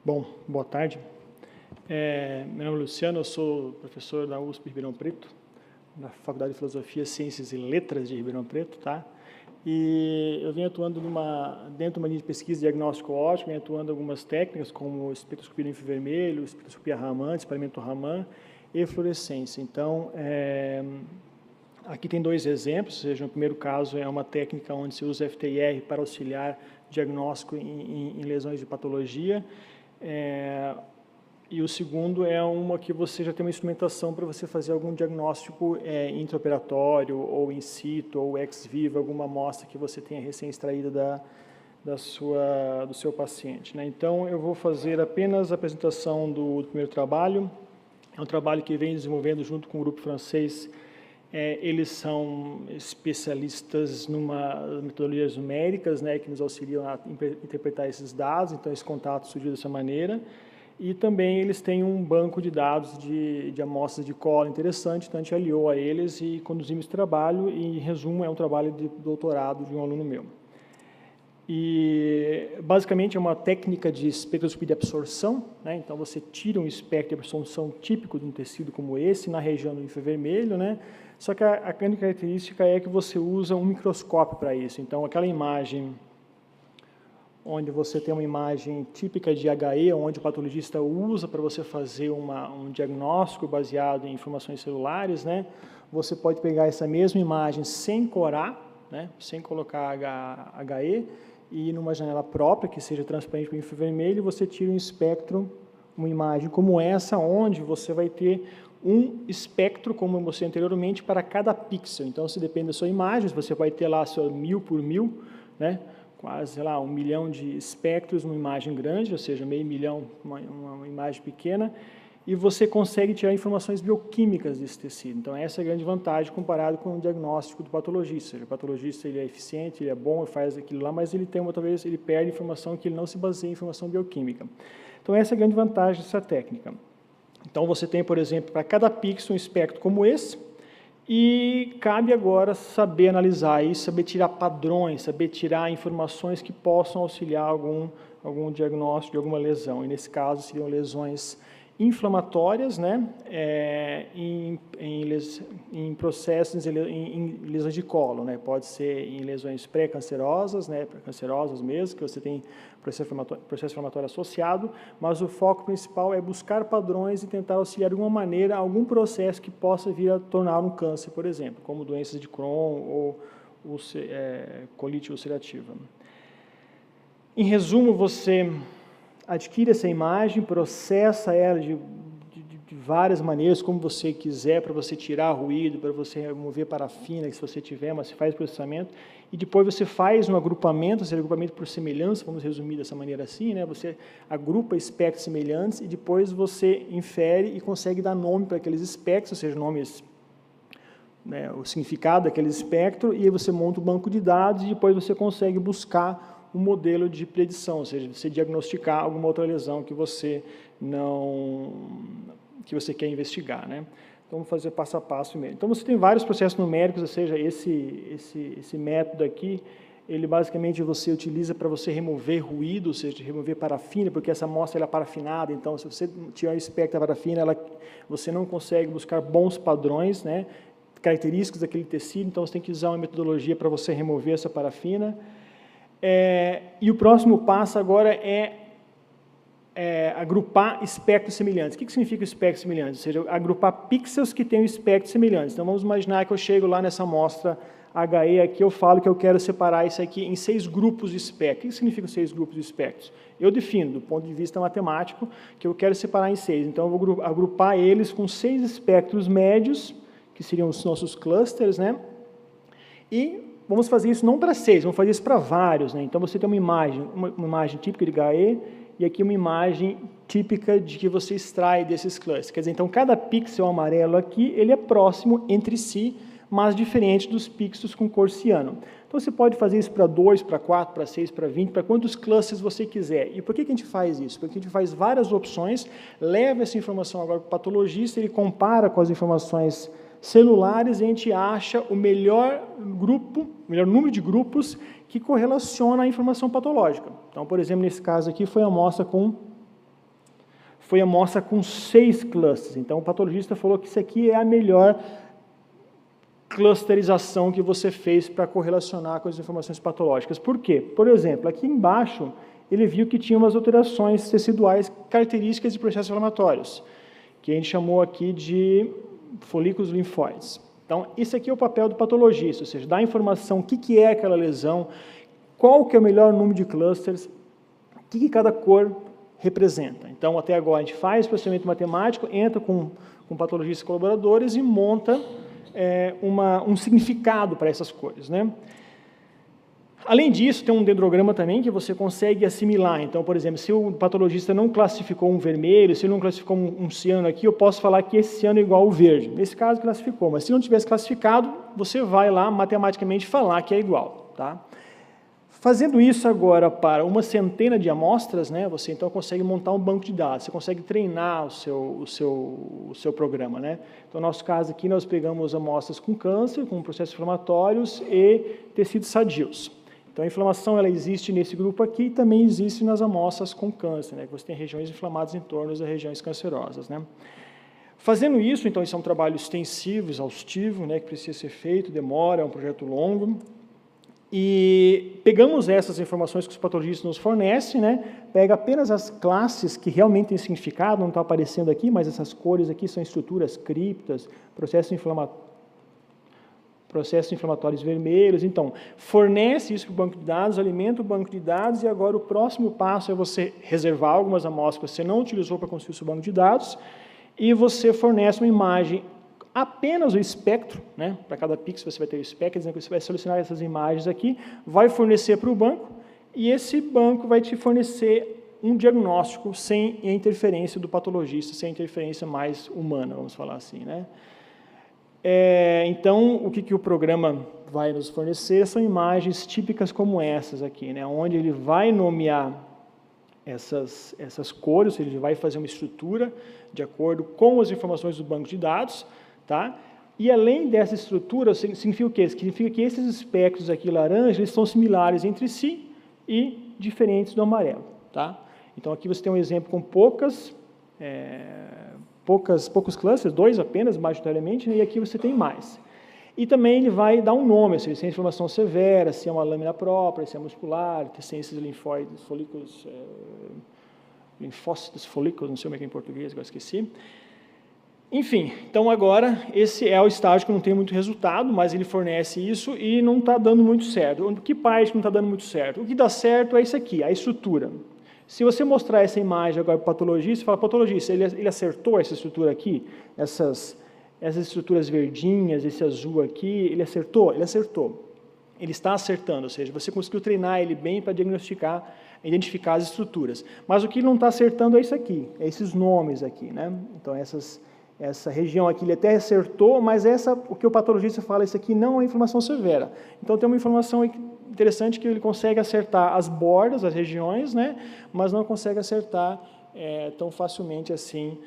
Bom, boa tarde. Meu nome é Luciano, eu sou professor da USP Ribeirão Preto, na Faculdade de Filosofia, Ciências e Letras de Ribeirão Preto, tá? E eu venho atuando dentro de uma linha de pesquisa e diagnóstico óptico, venho atuando em algumas técnicas, como espectroscopia no infravermelho, espectroscopia Raman, espalhamento Raman e fluorescência. Então, aqui tem dois exemplos, ou seja, no primeiro caso é uma técnica onde se usa FTIR para auxiliar diagnóstico em lesões de patologia, e o segundo é uma que você já tem uma instrumentação para você fazer algum diagnóstico intraoperatório, ou in situ, ou ex vivo, alguma amostra que você tenha recém-extraída do seu paciente, né? Então, eu vou fazer apenas a apresentação do primeiro trabalho. É um trabalho que vem desenvolvendo junto com o grupo francês. Eles são especialistas numa metodologias numéricas, né, que nos auxiliam a interpretar esses dados, então esse contato surgiu dessa maneira. E também eles têm um banco de dados de amostras de colo interessante, então a gente aliou a eles e conduzimos esse trabalho, e em resumo é um trabalho de doutorado de um aluno meu. E basicamente é uma técnica de espectroscopia de absorção, né? Então você tira um espectro de absorção típico de um tecido como esse, na região do infravermelho, né? Só que a grande característica é que você usa um microscópio para isso. Então aquela imagem onde você tem uma imagem típica de HE, onde o patologista usa para você fazer um diagnóstico baseado em informações celulares, né? Você pode pegar essa mesma imagem sem corar, né? Sem colocar HE, e numa janela própria, que seja transparente para o infravermelho, você tira um espectro, uma imagem como essa, onde você vai ter um espectro, como eu mostrei anteriormente, para cada pixel. Então, se depende da sua imagem, você vai ter lá seu 1000 por 1000, né? Quase, sei lá, 1 milhão de espectros numa imagem grande, ou seja, meio milhão uma imagem pequena, e você consegue tirar informações bioquímicas desse tecido. Então, essa é a grande vantagem comparado com o diagnóstico do patologista. Ou seja, o patologista ele é eficiente, ele é bom, ele faz aquilo lá, mas ele tem talvez ele perde informação que ele não se baseia em informação bioquímica. Então, essa é a grande vantagem dessa técnica. Então, você tem, por exemplo, para cada pixel um espectro como esse, e cabe agora saber analisar isso, saber tirar padrões, saber tirar informações que possam auxiliar algum diagnóstico de alguma lesão. E, nesse caso, seriam lesões inflamatórias, né, em processos, em lesões de colo, né, pode ser em lesões pré-cancerosas, né, pré-cancerosas mesmo, que você tem processo inflamatório associado, mas o foco principal é buscar padrões e tentar auxiliar de alguma maneira algum processo que possa vir a tornar um câncer, por exemplo, como doenças de Crohn ou colite ulcerativa. Em resumo, você adquire essa imagem, processa ela de várias maneiras, como você quiser, para você tirar ruído, para você remover parafina, se você tiver, mas você faz processamento, e depois você faz um agrupamento, ou seja, agrupamento por semelhança, vamos resumir dessa maneira assim, né? Você agrupa espectros semelhantes e depois você infere e consegue dar nome para aqueles espectros, ou seja, nomes, né, o significado daquele espectro, e aí você monta um banco de dados e depois você consegue buscar um modelo de predição, ou seja, você diagnosticar alguma outra lesão que você quer investigar, né? Então, vamos fazer passo a passo mesmo. Então, você tem vários processos numéricos, ou seja, esse método aqui, ele basicamente você utiliza para você remover ruído, ou seja, remover parafina, porque essa amostra ela é parafinada, então, se você tirar o espectro da parafina, você não consegue buscar bons padrões, né, características daquele tecido, então você tem que usar uma metodologia para você remover essa parafina. E o próximo passo agora é agrupar espectros semelhantes. O que significa espectros semelhantes? Ou seja, agrupar pixels que têm espectros semelhantes. Então, vamos imaginar que eu chego lá nessa amostra HE aqui, eu falo que eu quero separar isso aqui em 6 grupos de espectros. O que significam 6 grupos de espectros? Eu defino, do ponto de vista matemático, que eu quero separar em 6. Então, eu vou agrupar eles com 6 espectros médios, que seriam os nossos clusters, né? E vamos fazer isso não para 6, vamos fazer isso para vários, né? Então, você tem uma imagem típica de HE, e aqui uma imagem típica de que você extrai desses clusters. Quer dizer, então, cada pixel amarelo aqui, ele é próximo entre si, mas diferente dos pixels com cor ciano. Então, você pode fazer isso para 2, para 4, para 6, para 20, para quantos clusters você quiser. E por que a gente faz isso? Porque a gente faz várias opções, leva essa informação agora para o patologista, ele compara com as informações celulares, e a gente acha o melhor número de grupos que correlaciona a informação patológica. Então, por exemplo, nesse caso aqui foi a amostra com foi amostra com 6 clusters. Então, o patologista falou que isso aqui é a melhor clusterização que você fez para correlacionar com as informações patológicas. Por quê? Por exemplo, aqui embaixo, ele viu que tinha umas alterações teciduais características de processos inflamatórios, que a gente chamou aqui de folículos linfóides. Então, isso aqui é o papel do patologista, ou seja, dar informação, o que é aquela lesão, qual que é o melhor número de clusters, o que cada cor representa. Então, até agora, a gente faz processamento matemático, entra com patologistas colaboradores e monta um significado para essas cores, né? Além disso, tem um dendrograma também que você consegue assimilar. Então, por exemplo, se o patologista não classificou um vermelho, se ele não classificou um ciano aqui, eu posso falar que esse ciano é igual ao verde. Nesse caso, classificou. Mas se não tivesse classificado, você vai lá matematicamente falar que é igual, tá? Fazendo isso agora para uma centena de amostras, né, você então consegue montar um banco de dados, você consegue treinar o seu programa, né? Então, no nosso caso aqui, nós pegamos amostras com câncer, com processos inflamatórios e tecidos sadios. Então, a inflamação ela existe nesse grupo aqui e também existe nas amostras com câncer, né, que você tem regiões inflamadas em torno das regiões cancerosas, né? Fazendo isso, então, isso é um trabalho extensivo, exaustivo, né, que precisa ser feito, demora, é um projeto longo. E pegamos essas informações que os patologistas nos fornecem, né, pega apenas as classes que realmente têm significado, não está aparecendo aqui, mas essas cores aqui são estruturas criptas, processos inflamatórios vermelhos. Então, fornece isso para o banco de dados, alimenta o banco de dados, e agora o próximo passo é você reservar algumas amostras que você não utilizou para construir o seu banco de dados, e você fornece uma imagem, apenas o espectro, né? Para cada pixel você vai ter o espectro, dizendo que você vai selecionar essas imagens aqui, vai fornecer para o banco, e esse banco vai te fornecer um diagnóstico sem a interferência do patologista, sem a interferência mais humana, vamos falar assim, né? Então, o que o programa vai nos fornecer são imagens típicas como essas aqui, né? Onde ele vai nomear essas cores, ele vai fazer uma estrutura de acordo com as informações do banco de dados, tá? E além dessa estrutura, significa o quê? Significa que esses espectros aqui laranja, eles são similares entre si e diferentes do amarelo, tá? Então, aqui você tem um exemplo com poucos clusters, 2 apenas, majoritariamente, né? E aqui você tem mais. E também ele vai dar um nome, se é inflamação severa, se é uma lâmina própria, se é muscular, se é esses linfóides, folículos, linfócitos, folículos, não sei como é que é em português, agora esqueci. Enfim, então agora, esse é o estágio que não tem muito resultado, mas ele fornece isso e não está dando muito certo. Que parte não está dando muito certo? O que dá certo é isso aqui, a estrutura. Se você mostrar essa imagem agora para o patologista, fala, patologista, ele acertou essa estrutura aqui? Essas estruturas verdinhas, esse azul aqui, ele acertou? Ele acertou. Ele está acertando, ou seja, você conseguiu treinar ele bem para diagnosticar, identificar as estruturas. Mas o que ele não está acertando é isso aqui, é esses nomes aqui, né? Então, essa região aqui ele até acertou, mas o que o patologista fala, isso aqui não é inflamação severa. Então, tem uma informação interessante que ele consegue acertar as bordas, as regiões, né? Mas não consegue acertar tão facilmente assim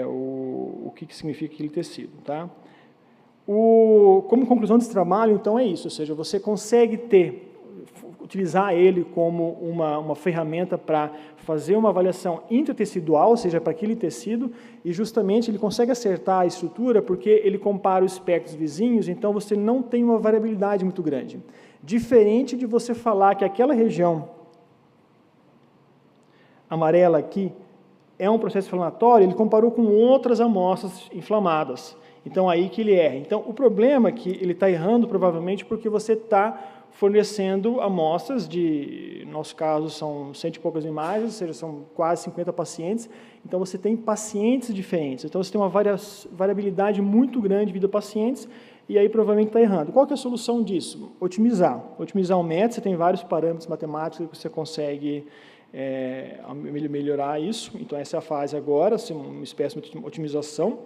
o que significa aquele tecido, tá? Como conclusão desse trabalho, então, é isso, ou seja, você consegue utilizar ele como uma ferramenta para fazer uma avaliação intratecidual, ou seja, para aquele tecido, e justamente ele consegue acertar a estrutura porque ele compara os espectros vizinhos, então você não tem uma variabilidade muito grande. Diferente de você falar que aquela região amarela aqui é um processo inflamatório, ele comparou com outras amostras inflamadas. Então, aí que ele erra. Então, o problema é que ele está errando, provavelmente, porque você está fornecendo amostras no nosso caso, são 100 e poucas imagens, ou seja, são quase 50 pacientes, então você tem pacientes diferentes, então você tem uma variabilidade muito grande de pacientes, e aí provavelmente está errando. Qual que é a solução disso? Otimizar o método, você tem vários parâmetros matemáticos que você consegue melhorar isso, então essa é a fase agora, assim, uma espécie de otimização.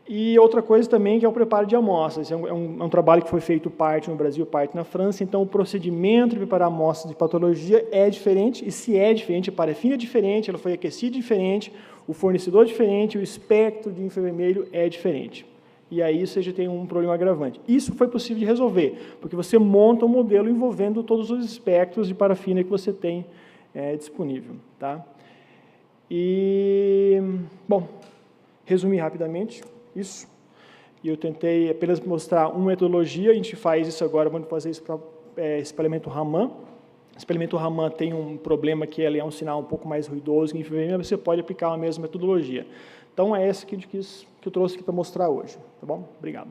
E outra coisa também que é o preparo de amostras. É um trabalho que foi feito parte no Brasil, parte na França, então o procedimento de preparar amostras de patologia é diferente, e se é diferente, a parafina é diferente, ela foi aquecida diferente, o fornecedor é diferente, o espectro de infravermelho é diferente. E aí você já tem um problema agravante. Isso foi possível de resolver, porque você monta um modelo envolvendo todos os espectros de parafina que você tem disponível, tá? E, bom, resumir rapidamente isso. E eu tentei apenas mostrar uma metodologia, a gente faz isso agora, vamos fazer isso para espalhamento Raman. Espelhamento Raman tem um problema que ele é um sinal um pouco mais ruidoso, que em FVM você pode aplicar a mesma metodologia. Então, é essa que eu trouxe aqui para mostrar hoje. Tá bom? Obrigado.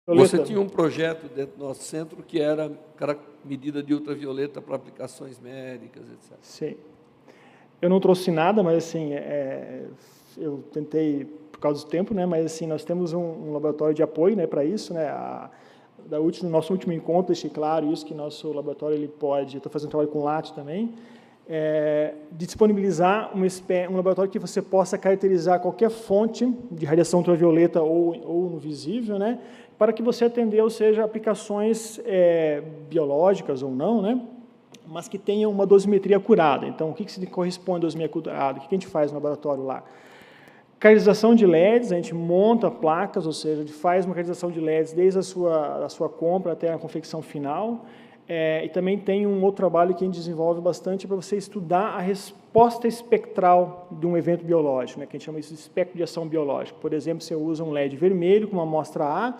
Você tinha um projeto dentro do nosso centro que era medida de ultravioleta para aplicações médicas, etc. Sim. Eu não trouxe nada, mas assim, eu tentei por causa do tempo, né? Mas assim, nós temos um laboratório de apoio, né, para isso, né? No nosso último encontro, deixei claro isso, que nosso laboratório ele pode, estou fazendo trabalho com LAT também, de disponibilizar um laboratório que você possa caracterizar qualquer fonte de radiação ultravioleta ou no visível, né? Para que você atender, ou seja, aplicações biológicas ou não, né? Mas que tenham uma dosimetria curada. Então, o que se corresponde à dosimetria curada? O que a gente faz no laboratório lá? Caracterização de LEDs, a gente monta placas, ou seja, a gente faz uma caracterização de LEDs desde a sua compra até a confecção final. E também tem um outro trabalho que a gente desenvolve bastante para você estudar a resposta espectral de um evento biológico, né, que a gente chama isso de espectro de ação biológica. Por exemplo, você usa um LED vermelho com uma amostra A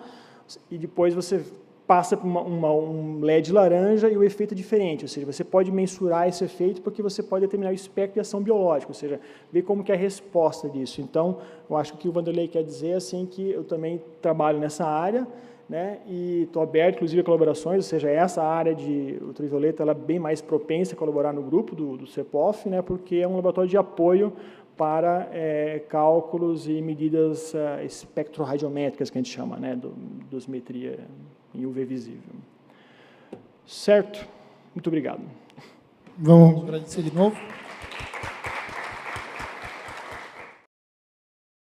e depois você passa por um LED laranja e o efeito é diferente, ou seja, você pode mensurar esse efeito porque você pode determinar o espectro de ação biológica, ou seja, ver como que é a resposta disso. Então, eu acho que o que o Vanderlei quer dizer assim, que eu também trabalho nessa área, né, e estou aberto, inclusive, a colaborações, ou seja, essa área de ultravioleta ela é bem mais propensa a colaborar no grupo do CEPOF, né, porque é um laboratório de apoio para cálculos e medidas espectroradiométricas, que a gente chama, né, dosimetria em UV visível. Certo? Muito obrigado. Vamos agradecer de novo.